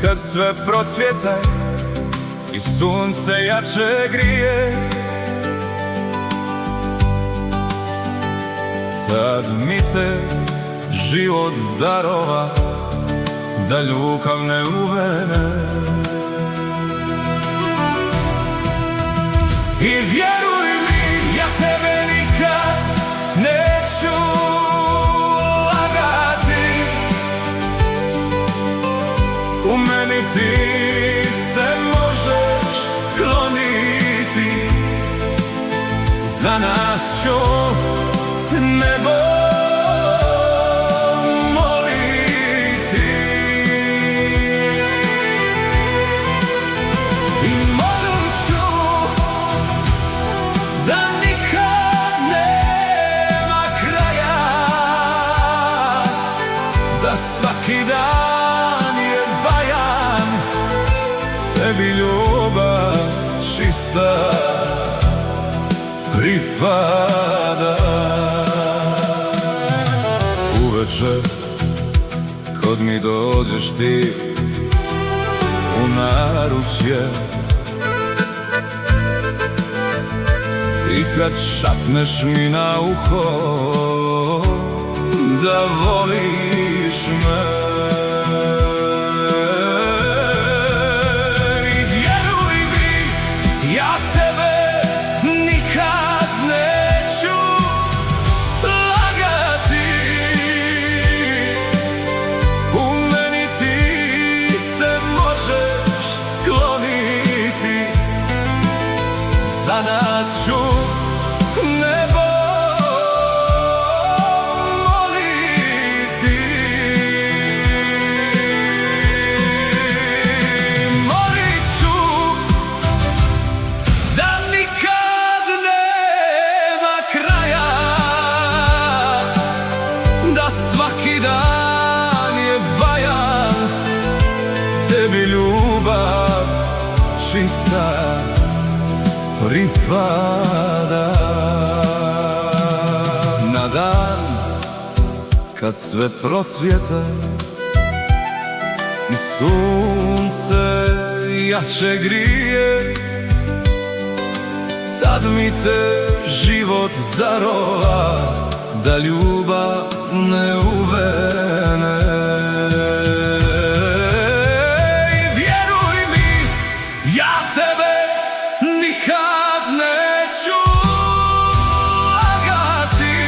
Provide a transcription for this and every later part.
kad sve procvjeta i sunce jače grije, tad mi te život darova da ljubav ne uvene. I vjeruj mi, ja tebe nikad neću lagati, u meni ti se možeš skloniti, za nas ću nebo moliti. I molit ću da nikad nema kraja, da svaki dan je bajan, tebi ljubav čista pripada. Uveče kad mi dođeš ti u naručje i kad šapneš mi na uho da voliš me, i vjeruj mi, ja tebe nikad neću lagati, u meni ti se možeš skloniti, za nas ću nebo moliti. Molit ću da nikad nema kraja, da svaki dan je bajan, tebi ljubav čista pripada. Na dan kad sve procvjeta i sunce jače grije, tad mi te život darova da ljubav ne uvene. I vjeruj mi, ja tebe nikad neću lagati,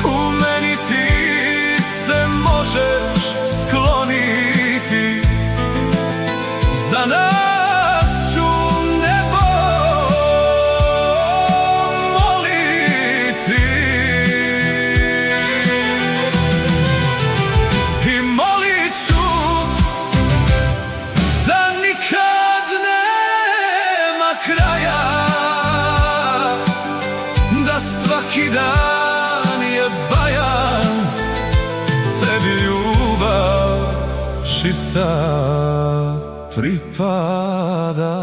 u meni ti se možeš skloniti, za nas ću nebo moliti. I molit ću da nikad nema kraja, da svaki dan je bajan, tebi ljubav čista pripada.